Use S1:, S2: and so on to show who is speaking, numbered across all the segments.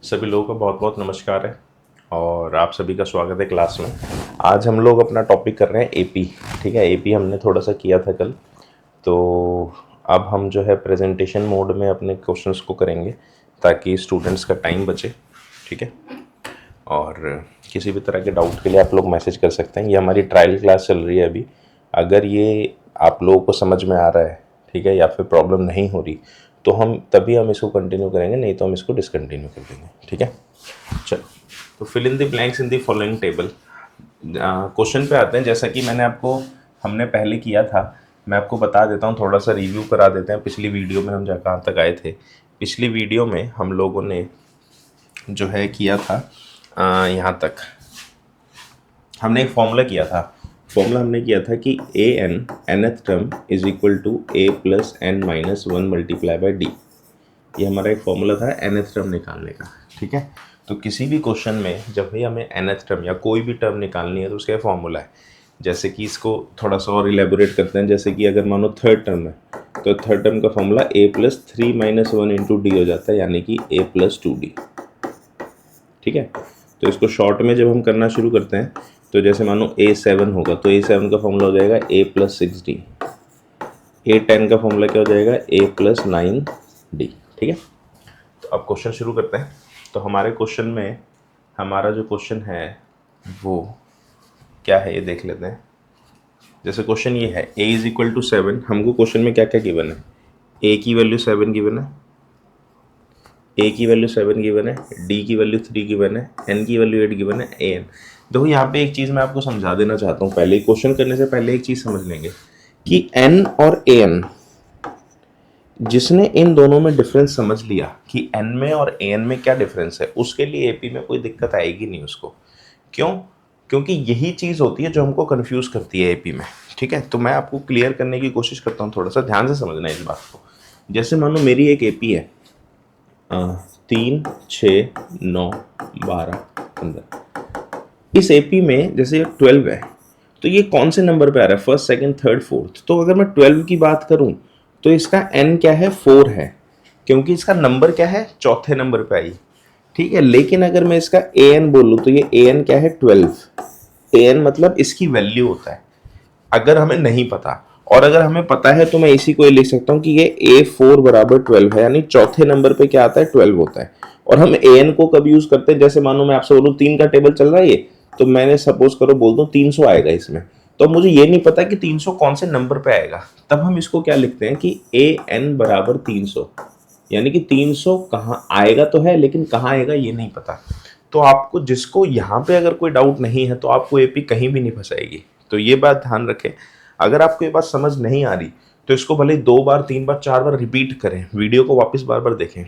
S1: सभी लोगों का बहुत बहुत नमस्कार है और आप सभी का स्वागत है क्लास में। आज हम लोग अपना टॉपिक कर रहे हैं एपी। ठीक है, एपी हमने थोड़ा सा किया था कल, तो अब हम जो है प्रेजेंटेशन मोड में अपने क्वेश्चंस को करेंगे ताकि स्टूडेंट्स का टाइम बचे। ठीक है, और किसी भी तरह के डाउट के लिए आप लोग मैसेज कर सकते हैं। ये हमारी ट्रायल क्लास चल रही है अभी। अगर ये आप लोगों को समझ में आ रहा है, ठीक है, या फिर प्रॉब्लम नहीं हो रही, तो हम इसको कंटिन्यू करेंगे, नहीं तो हम इसको डिसकंटिन्यू कर देंगे। ठीक है, चलो तो fill in the blanks in the following table. Question पे आते हैं। जैसा कि हमने पहले किया था, मैं आपको बता देता हूँ, थोड़ा सा रिव्यू करा देते हैं। पिछली वीडियो में हम कहाँ तक आए थे। पिछली वीडियो में हम लोगों ने जो है किया था यहाँ तक हमने एक फॉर्मूला किया था। हमने किया था कि a n nth term is equal to a plus n minus one multiply by d. ये हमारा एक फॉर्मूला था nth टर्म निकालने का। ठीक है, तो किसी भी क्वेश्चन में जब भी हमें nth टर्म या कोई भी टर्म निकालनी है तो उसका फॉर्मूला है। जैसे कि इसको थोड़ा सा और इलेबोरेट करते हैं। जैसे कि अगर मानो थर्ड टर्म है तो थर्ड टर्म का formula a plus three minus one into d हो जाता है, यानी कि ए प्लस टू डी। ठीक है, तो इसको शॉर्ट में जब हम करना शुरू करते हैं तो जैसे मानो A7 होगा तो A7 का फॉर्मूला हो जाएगा A plus six D. A10 का फॉर्मूला क्या हो जाएगा A प्लस नाइन डी। ठीक है, तो अब क्वेश्चन शुरू करते हैं। तो हमारे क्वेश्चन में हमारा जो क्वेश्चन है वो क्या है ये देख लेते हैं। जैसे क्वेश्चन ये है A इज इक्वल टू 7। हमको क्वेश्चन में क्या क्या गिवन है? A की वैल्यू 7 गिवन है, A की वैल्यू 7 गिवन है, D की वैल्यू 3 गिवन है, N की वैल्यू 8 गिवन है, AN। देखो यहाँ पे एक चीज़ मैं आपको समझा देना चाहता हूँ। पहले क्वेश्चन करने से पहले एक चीज़ समझ लेंगे कि N और AN, जिसने इन दोनों में डिफरेंस समझ लिया कि N में और AN में क्या डिफरेंस है, उसके लिए AP में कोई दिक्कत आएगी नहीं उसको। क्यों? क्योंकि यही चीज़ होती है जो हमको कंफ्यूज करती है AP में। ठीक है, तो मैं आपको क्लियर करने की कोशिश करता हूँ, थोड़ा सा ध्यान से समझना इस बात को। जैसे मानो मेरी एक AP है 3, 6, 9, 12, 15। इस एपी में जैसे 12 है तो ये कौन से नंबर पे आ रहा है? First, second, third, fourth. तो अगर मैं 12 की बात करूं तो इसका n क्या है? 4 है, क्योंकि इसका नंबर क्या है? चौथे नंबर पे आई। ठीक है, लेकिन अगर मैं इसका an बोलूं तो ये an क्या है? 12। an मतलब इसकी वैल्यू होता है अगर हमें नहीं पता, और अगर हमें पता है तो मैं इसी को लिख सकता हूँ कि ये A4 बराबर 12 है, यानी चौथे नंबर पे क्या आता है? 12 होता है। और हम an को कब यूज करते हैं? जैसे मानो मैं आपसे बोलूँ 3 का टेबल चल रहा है ये, तो मैंने सपोज करो बोल दूं 300 आएगा इसमें, तो मुझे ये नहीं पता कि 300 कौन से नंबर पे आएगा। तब हम इसको क्या लिखते हैं कि an बराबर 300, यानी कि 300 कहाँ आएगा तो है, लेकिन कहाँ आएगा ये नहीं पता। तो आपको, जिसको यहाँ पे अगर कोई डाउट नहीं है तो आपको एपी कहीं भी नहीं फंसाएगी। तो ये बात ध्यान रखें। अगर आपको ये बात समझ नहीं आ रही तो इसको भले 2 बार, 3 बार, 4 बार रिपीट करें, वीडियो को वापस बार बार देखें।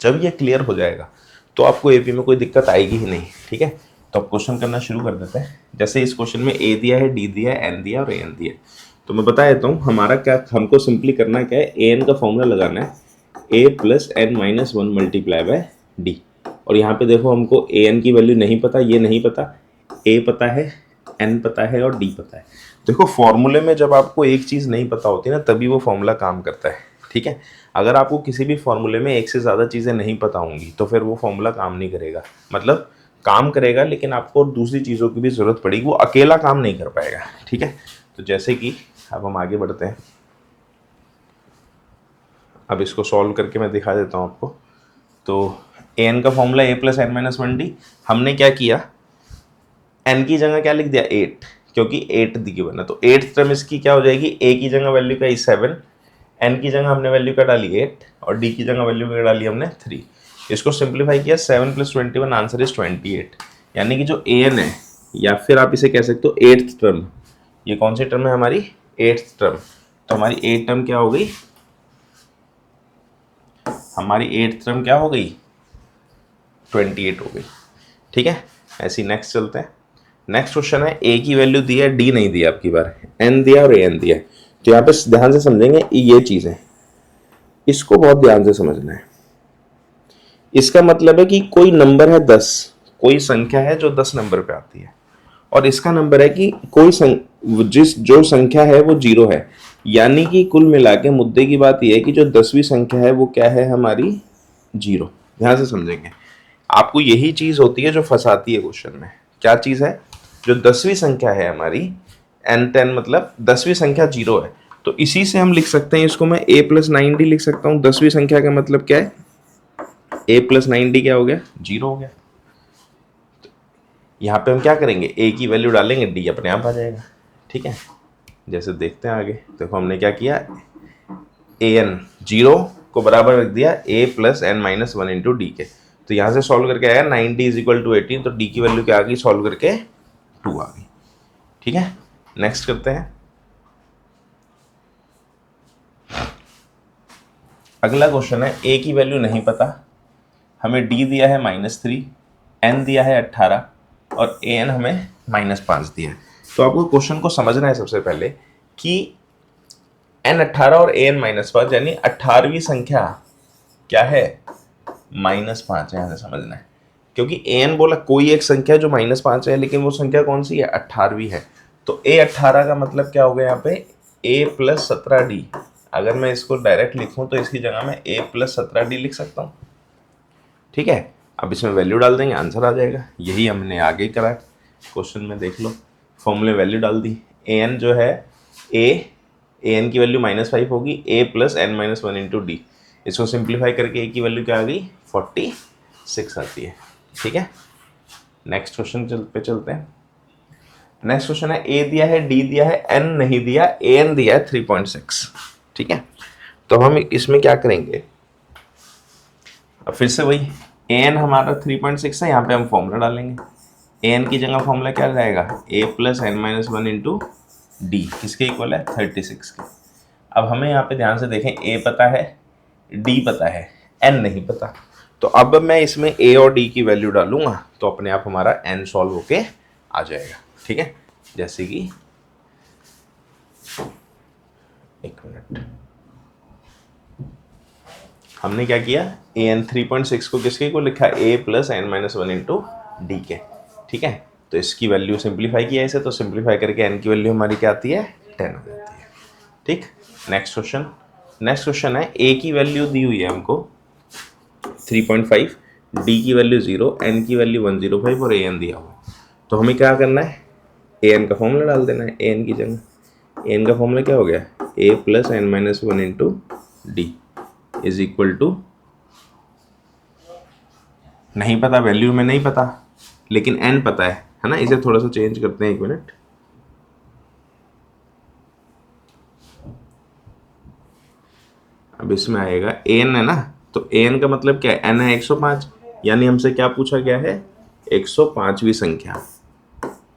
S1: जब ये क्लियर हो जाएगा तो आपको एपी में कोई दिक्कत आएगी ही नहीं। ठीक है, तो अब क्वेश्चन करना शुरू कर देते हैं। जैसे इस क्वेश्चन में ए दिया है, डी दिया है, एन दिया और एन दिया है। तो मैं बता देता हूँ हमारा क्या, हमको सिंपली करना क्या है, ए एन का फॉर्मूला लगाना है a plus n minus one multiply by d. और यहाँ पे देखो हमको ए एन की वैल्यू नहीं पता, ये नहीं पता, ए पता है, एन पता है और डी पता है। देखो फॉर्मूले में जब आपको एक चीज़ नहीं पता होती ना, तभी वो फॉर्मूला काम करता है। ठीक है, अगर आपको किसी भी फॉर्मूले में एक से ज़्यादा चीज़ें नहीं पता होंगी तो फिर वो फॉर्मूला काम नहीं करेगा। मतलब काम करेगा लेकिन आपको दूसरी चीज़ों की भी ज़रूरत पड़ेगी, वो अकेला काम नहीं कर पाएगा। ठीक है, तो जैसे कि अब हम आगे बढ़ते हैं। अब इसको सॉल्व करके मैं दिखा देता हूँ आपको। तो एन का formula a plus n minus one d. हमने क्या किया, एन की जगह क्या लिख दिया? 8, क्योंकि 8 दी गिवन है। तो 8th टर्म इसकी क्या हो जाएगी? ए की जगह वैल्यू क्या है? 7, एन की जगह हमने वैल्यू क्या डाली? 8, और डी की जगह वैल्यू क्या डाली हमने? 3। इसको सिंप्लीफाई किया, 7 + 21, आंसर इज 28। यानी कि जो ए एन है, या फिर आप इसे कह सकते हो 8th टर्म, ये कौन सी टर्म है हमारी? 8th term. तो हमारी 8th टर्म क्या हो गई? हमारी 8th टर्म क्या हो गई? 28 हो गई। ठीक है, ऐसी नेक्स्ट चलते हैं। नेक्स्ट क्वेश्चन है, ए की वैल्यू दी है, डी नहीं दिया, आपकी बार एन दिया और ए एन दिया। तो यहाँ पे ध्यान से समझेंगे ये चीज़ है, इसको बहुत ध्यान से समझना है। इसका मतलब है कि कोई नंबर है 10, कोई संख्या है जो 10 नंबर पे आती है, और इसका नंबर है कि जो संख्या है वो 0 है। यानी कि कुल मिला के मुद्दे की बात यह है कि जो 10वीं संख्या है वो क्या है? हमारी 0। ध्यान से समझेंगे। आपको यही चीज होती है जो फंसाती है क्वेश्चन में। क्या चीज है? जो 10वीं संख्या है हमारी, n10 मतलब 10वीं संख्या 0 है, तो इसी से हम लिख सकते हैं इसको, मैं a+9d लिख सकता हूँ। 10वीं संख्या का मतलब क्या है? a+9d क्या हो गया? 0 हो गया। यहाँ पे हम क्या करेंगे? a की वैल्यू डालेंगे, d अपने आप आ जाएगा। ठीक है, जैसे देखते हैं आगे। देखो हमने क्या किया, an 0 को बराबर रख दिया a+n-1 इंटू डी के। तो यहाँ से सॉल्व करके आया 90 = 18, तो d की वैल्यू क्या आ गई? सॉल्व करके 2 आ गई। ठीक है, नेक्स्ट करते हैं। अगला क्वेश्चन है, a की वैल्यू नहीं पता, हमें d दिया है -3, n दिया है 18 और an हमें -5 दिया है। तो आपको क्वेश्चन को समझना है सबसे पहले कि n 18 और an -5 यानी 18वीं संख्या क्या है? -5 है। यहाँ से समझना है, क्योंकि an बोला कोई एक संख्या जो -5 है, लेकिन वो संख्या कौन सी है? 18वीं है। तो a 18 का मतलब क्या हो गया यहाँ पे? a+17d। अगर मैं इसको डायरेक्ट लिखूं तो इसकी जगह में a+17d लिख सकता हूँ। ठीक है, अब इसमें वैल्यू डाल देंगे, आंसर आ जाएगा। यही हमने आगे करा क्वेश्चन में, देख लो फॉर्मूले वैल्यू डाल दी। an जो है an की वैल्यू -5 होगी, a+n-1 इंटू डी। इसको सिंप्लीफाई करके a की वैल्यू क्या आ गई? 46 आती है। ठीक है, नेक्स्ट क्वेश्चन पे चलते हैं। नेक्स्ट क्वेश्चन है, a दिया है, d दिया है, n नहीं दिया, an दिया है 3.6। ठीक है, तो हम इसमें क्या करेंगे? अब फिर से वही, an हमारा 3.6 है, यहाँ पे हम फॉर्मूला डालेंगे। an की जगह फॉर्मूला क्या जाएगा? a+n-1 इंटू डी, किसके इक्वल है? 36 के। अब हमें यहाँ पे ध्यान से देखें, a पता है, d पता है, n नहीं पता। तो अब मैं इसमें a और d की वैल्यू डालूंगा तो अपने आप हमारा n सॉल्व होके आ जाएगा। ठीक है, जैसे कि एक मिनट, हमने क्या किया? an 3.6 को किसके को लिखा? a+n-1 इंटू डी के। ठीक है, तो इसकी वैल्यू सिंप्लीफाई किया इसे, तो सिंप्लीफाई करके n की वैल्यू हमारी क्या आती है? 10 हो जाती है। ठीक, नेक्स्ट क्वेश्चन। नेक्स्ट क्वेश्चन है, a की वैल्यू दी हुई है हमको 3.5, d की वैल्यू 0, n की वैल्यू 105 और an दिया हुआ। तो हमें क्या करना है? an का फॉर्मूला डाल देना है। an की जगह an का फॉर्मूला क्या हो गया? a+n-1 into d is equal to, नहीं पता, वैल्यू में नहीं पता, लेकिन n पता है ना। इसे थोड़ा सा चेंज करते हैं, एक मिनट। अब इसमें आएगा an है ना, तो an का मतलब क्या है? n है 105, यानी हमसे क्या पूछा गया है? 105वीं संख्या,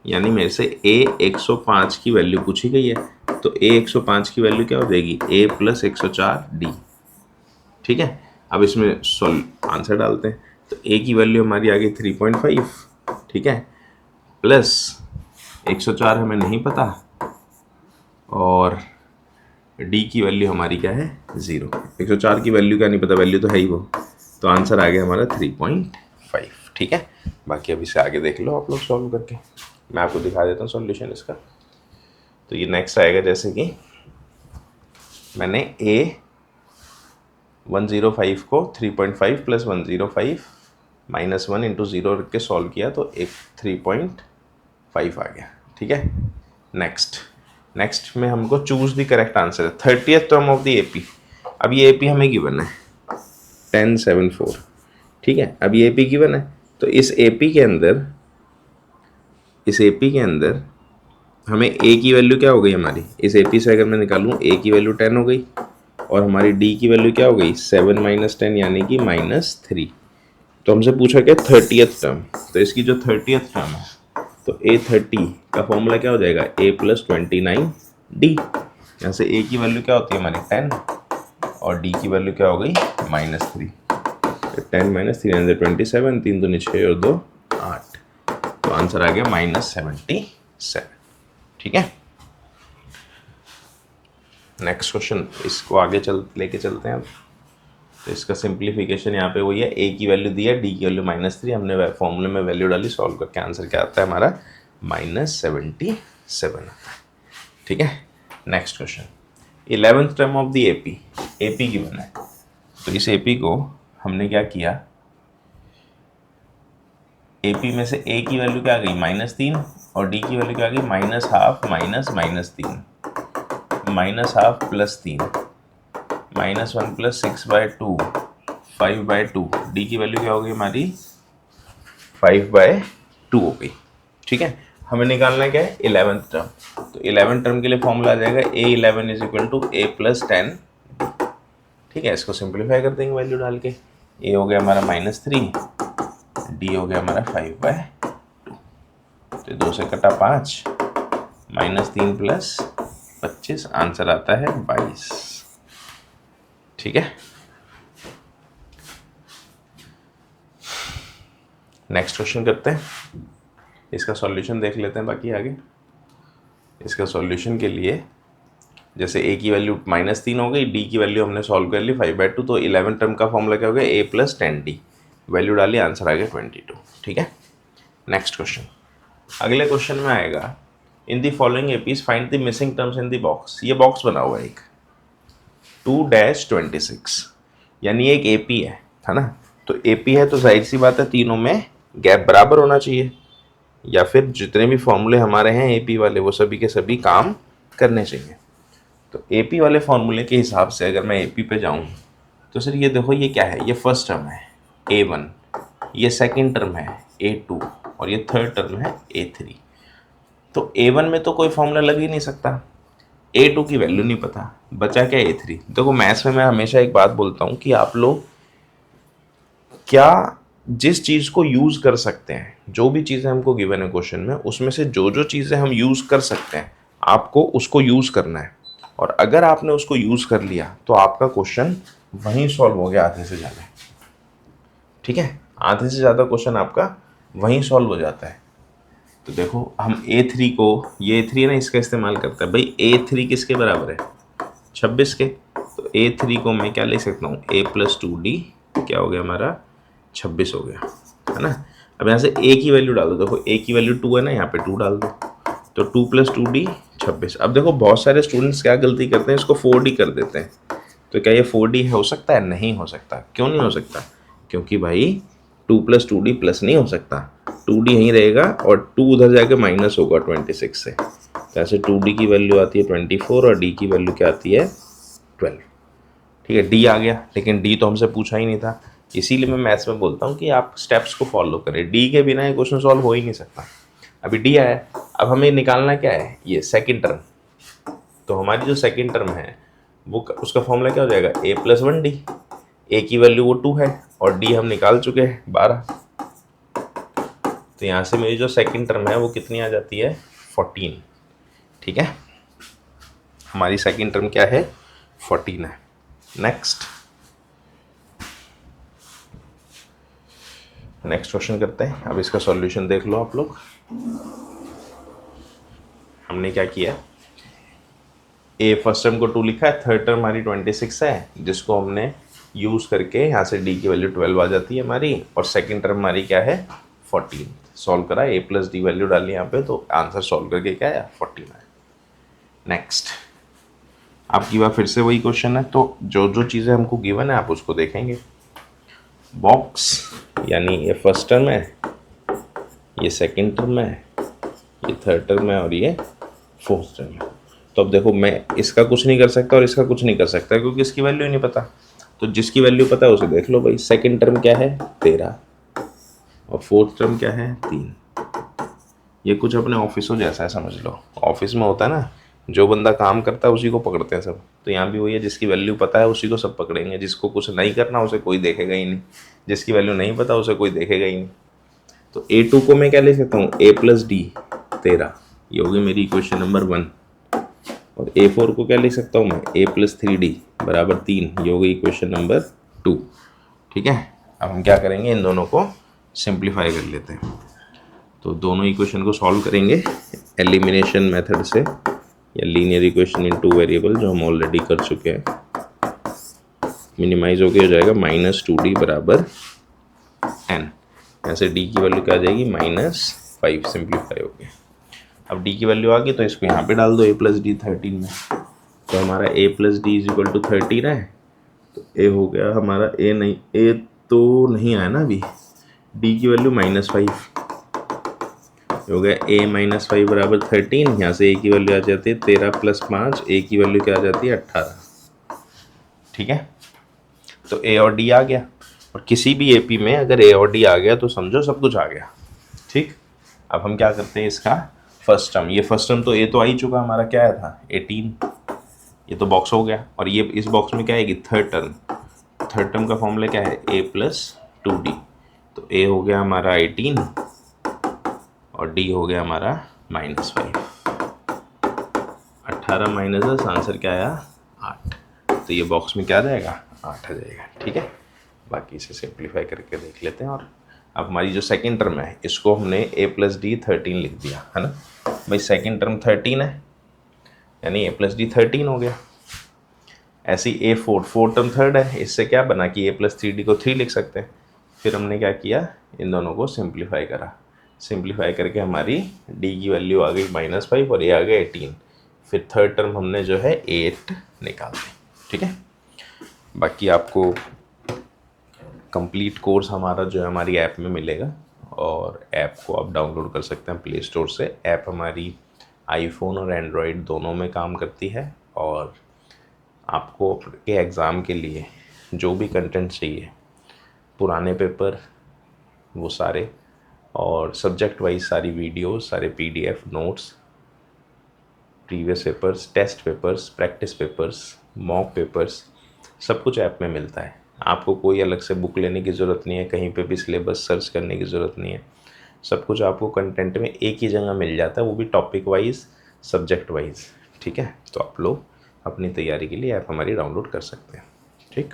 S1: यानी मेरे से a 105 की वैल्यू पूछी गई है। तो a 105 की वैल्यू क्या हो जाएगी? a+104d। ठीक है, अब इसमें आंसर डालते हैं। तो a की वैल्यू हमारी आ गई 3.5, ठीक है, प्लस 104 हमें नहीं पता, और d की वैल्यू हमारी क्या है? 0। 104 की वैल्यू क्या नहीं पता, वैल्यू तो है ही वो, तो आंसर आ गया हमारा 3.5। ठीक है, बाकी अभी से आगे देख लो आप लोग सॉल्व करके, मैं आपको दिखा देता हूँ सॉल्यूशन इसका। तो ये नेक्स्ट आएगा, जैसे कि मैंने a105 को 3.5 + 105 -1 इंटू 0 रख के सॉल्व किया, तो एक 3.5 आ गया। ठीक है, नेक्स्ट में हमको चूज द करेक्ट आंसर है। 30th term of the AP. अब ये एपी हमें गिवन है 1074। ठीक है, अब ये एपी गिवन है, तो इस एपी के अंदर हमें a की वैल्यू क्या हो गई हमारी? इस एपी से अगर मैं निकालूं, a की वैल्यू 10 हो गई, और हमारी d की वैल्यू क्या हो गई? 7 - 10 यानी कि -3। तो हमसे पूछा क्या? 30th term. तो इसकी जो 30th टर्म है, तो a30 का फॉर्मूला क्या हो जाएगा? a+29d। यहाँ से a की वैल्यू क्या होती है हमारी? 10, और d की वैल्यू क्या हो गई? -3। 10 - 3 27, 3 दूनी 6 और 2 8, तो आंसर आ गया -77। ठीक है, नेक्स्ट क्वेश्चन, इसको आगे लेके चलते हैं अब। तो इसका सिंप्लीफिकेशन यहाँ पे वही है, a की वैल्यू दी है, d की वैल्यू -3, हमने फॉर्मूले में वैल्यू डाली, सॉल्व करके आंसर क्या आता है हमारा? -77 आता है। ठीक है, next question, 11th term of the AP given है। तो इस एपी को हमने क्या किया? ए पी में से ए की वैल्यू क्या आ गई -3 और डी की वैल्यू क्या आ गई -½ -3 -½ +3 -1 + 6/2 5/2 डी की वैल्यू क्या हो गई हमारी 5/2 हो गई। ठीक है, हमें निकालना क्या है 11th टर्म। तो 11th टर्म के लिए फॉर्मूला आ जाएगा A11 = A + 10। ठीक है, इसको सिंप्लीफाई कर देंगे वैल्यू डाल के। ए हो गया हमारा -3, डी हो गया हमारा 5/2। तो 2 से कटा 5, -3 + 25, आंसर आता है 22। ठीक है, नेक्स्ट क्वेश्चन करते हैं, इसका सॉल्यूशन देख लेते हैं। बाकी आगे इसका सॉल्यूशन के लिए जैसे ए की वैल्यू -3 हो गई, डी की वैल्यू हमने सॉल्व कर ली 5/2, तो 11 टर्म का फॉर्मूला क्या हो गया A + 10D। वैल्यू डाली, आंसर आ गया 22। ठीक है, नेक्स्ट क्वेश्चन। अगले क्वेश्चन में आएगा in the following APs find the missing terms in the box. ये बॉक्स बना हुआ है एक 2-26, यानी एक एपी है ना। तो एपी है तो जाहिर सी बात है तीनों में गैप बराबर होना चाहिए, या फिर जितने भी फॉर्मूले हमारे हैं एपी वाले वो सभी के सभी काम करने चाहिए। तो एपी वाले फॉर्मूले के हिसाब से अगर मैं एपी पे जाऊं तो सर ये देखो, ये क्या है, ये फर्स्ट टर्म है A1, ये सेकंड टर्म है A2 और ये थर्ड टर्म है A3। तो A1 में तो कोई फॉर्मूला लग ही नहीं सकता, A2 की वैल्यू नहीं पता, बचा क्या A3। देखो मैथ्स में मैं हमेशा एक बात बोलता हूँ कि आप लोग क्या जिस चीज़ को यूज़ कर सकते हैं, जो भी चीज़ें हमको गिवन है क्वेश्चन में, उसमें से जो जो चीज़ें हम यूज़ कर सकते हैं आपको उसको यूज़ करना है। और अगर आपने उसको यूज़ कर लिया तो आपका क्वेश्चन वहीं सॉल्व हो गया आधे से ज़्यादा। ठीक है, आधे से ज़्यादा क्वेश्चन आपका वहीं सॉल्व हो जाता है। तो देखो हम A3 को, ये A3 है ना, इसका इस्तेमाल करता है भाई। A3 किसके बराबर है 26 के। तो A3 को मैं क्या ले सकता हूँ A + 2D, क्या हो गया हमारा 26 हो गया, है ना। अब यहाँ से A की वैल्यू डाल दो, देखो A की वैल्यू 2 है ना, यहाँ पे 2 डाल दो, तो 2 + 2D 26। अब देखो बहुत सारे स्टूडेंट्स क्या गलती करते हैं, इसको 4D कर देते हैं। तो क्या ये 4D हो सकता है? नहीं हो सकता। क्यों नहीं हो सकता? क्योंकि भाई 2 + 2D प्लस नहीं हो सकता, 2D यहीं रहेगा और 2 उधर जाके माइनस होगा 26 से। तो ऐसे 2D की वैल्यू आती है 24 और D की वैल्यू क्या आती है 12। ठीक है, D आ गया, लेकिन D तो हमसे पूछा ही नहीं था, इसीलिए मैं मैथ्स में बोलता हूँ कि आप स्टेप्स को फॉलो करें। D के बिना ये क्वेश्चन सॉल्व हो ही नहीं सकता। अभी D आया, अब हमें निकालना क्या है, ये सेकंड टर्म। तो हमारी जो सेकंड टर्म है वो उसका फॉर्मूला क्या हो जाएगा A + 1D। A की वैल्यू वो 2 है और D हम निकाल चुके हैं 12। तो यहाँ से मेरी जो सेकंड टर्म है वो कितनी आ जाती है 14। ठीक है, हमारी सेकंड टर्म क्या है 14 है। नेक्स्ट क्वेश्चन करते हैं। अब इसका सॉल्यूशन देख लो आप लोग। हमने क्या किया, ए फर्स्ट टर्म को 2 लिखा है, थर्ड टर्म हमारी 26 है, जिसको हमने यूज़ करके यहाँ से D की वैल्यू 12 आ जाती है हमारी, और सेकंड टर्म हमारी क्या है 14। सॉल्व करा, A + D वैल्यू डाली यहाँ पे, तो आंसर सॉल्व करके क्या है 14 है। नेक्स्ट आपकी बात फिर से वही क्वेश्चन है, तो जो जो चीज़ें हमको गिवन है आप उसको देखेंगे। बॉक्स यानी ये फर्स्ट टर्म है, ये सेकंड टर्म है, ये थर्ड टर्म है और ये फोर्थ टर्म है। तो अब देखो मैं इसका कुछ नहीं कर सकता और इसका कुछ नहीं कर सकता क्योंकि इसकी वैल्यू ही नहीं पता। तो जिसकी वैल्यू पता है उसे देख लो भाई। सेकंड टर्म क्या है 13 और फोर्थ टर्म क्या है 3। ये कुछ अपने ऑफिसों जैसा है, समझ लो। ऑफिस में होता है ना, जो बंदा काम करता है उसी को पकड़ते हैं सब। तो यहाँ भी वही है, जिसकी वैल्यू पता है उसी को सब पकड़ेंगे, जिसको कुछ नहीं करना उसे कोई देखेगा ही नहीं, जिसकी वैल्यू नहीं पता उसे कोई देखेगा ही नहीं। तो A2 को मैं क्या ले सकता हूँ A + D 13, ये होगी मेरी इक्वेशन नंबर 1। और A4 को क्या लिख सकता हूँ मैं A + 3D = 3, ये होगी इक्वेशन नंबर 2। ठीक है, अब हम क्या करेंगे, इन दोनों को सिंप्लीफाई कर लेते हैं। तो दोनों इक्वेशन को सॉल्व करेंगे एलिमिनेशन मेथड से, या लीनियर इक्वेशन इन 2 वेरिएबल, जो हम ऑलरेडी कर चुके हैं। मिनिमाइज होके हो जाएगा -2D = n। यहाँ से D की वैल्यू क्या आ जाएगी -5, सिंप्लीफाई हो गया। अब D की वैल्यू आ गई तो इसको यहाँ पे डाल दो A + D 13 में। तो हमारा A + D = 13 है, तो A हो गया हमारा A नहीं, A तो नहीं आया ना अभी, डी की वैल्यू -5 हो गया, a -5 बराबर 13। यहाँ से a की वैल्यू आ जाती है 13 + 5, a की वैल्यू क्या आ जाती है 18। ठीक है, तो a और d आ गया। और किसी भी एपी में अगर a और d आ गया तो समझो सब कुछ आ गया। ठीक, अब हम क्या करते हैं, इसका फर्स्ट टर्म, ये फर्स्ट टर्म तो a तो आ ही चुका हमारा, क्या आया था 18, ये तो बॉक्स हो गया। और ये इस बॉक्स में क्या आएगी थर्ड टर्म, थर्ड टर्म का फॉर्मूला क्या है a + 2d, तो a हो गया हमारा 18 और d हो गया हमारा -5। 18 माइनस आंसर क्या आया 8, तो ये बॉक्स में क्या जाएगा 8 आ जाएगा। ठीक है, बाकी इसे सिंप्लीफाई करके देख लेते हैं। और अब हमारी जो सेकंड टर्म है इसको हमने a + d 13 लिख दिया है ना भाई, सेकंड टर्म 13 है यानी a + d 13 हो गया। ऐसी a फोर्थ टर्म थर्ड है, इससे क्या बना कि a + 3d को 3 लिख सकते हैं। फिर हमने क्या किया, इन दोनों को सिंप्लीफाई करा, सिंप्लीफाई करके हमारी d की वैल्यू आ गई -5 और a आ गया 18। फिर थर्ड टर्म हमने जो है 8 निकाल दी। ठीक है, बाकी आपको कंप्लीट कोर्स हमारा जो है हमारी ऐप में मिलेगा, और ऐप को आप डाउनलोड कर सकते हैं प्ले स्टोर से। ऐप हमारी आईफोन और एंड्रॉयड दोनों में काम करती है, और आपको के एग्ज़ाम के लिए जो भी कंटेंट चाहिए, पुराने पेपर वो सारे, और सब्जेक्ट वाइज सारी वीडियोस, सारे PDF notes, previous papers, test papers, practice papers, mock papers, सब कुछ ऐप में मिलता है। आपको कोई अलग से बुक लेने की ज़रूरत नहीं है, कहीं पे भी सिलेबस सर्च करने की ज़रूरत नहीं है। सब कुछ आपको कंटेंट में एक ही जगह मिल जाता है, वो भी टॉपिक वाइज, सब्जेक्ट वाइज। ठीक है, तो आप लोग अपनी तैयारी के लिए ऐप हमारी डाउनलोड कर सकते हैं। ठीक।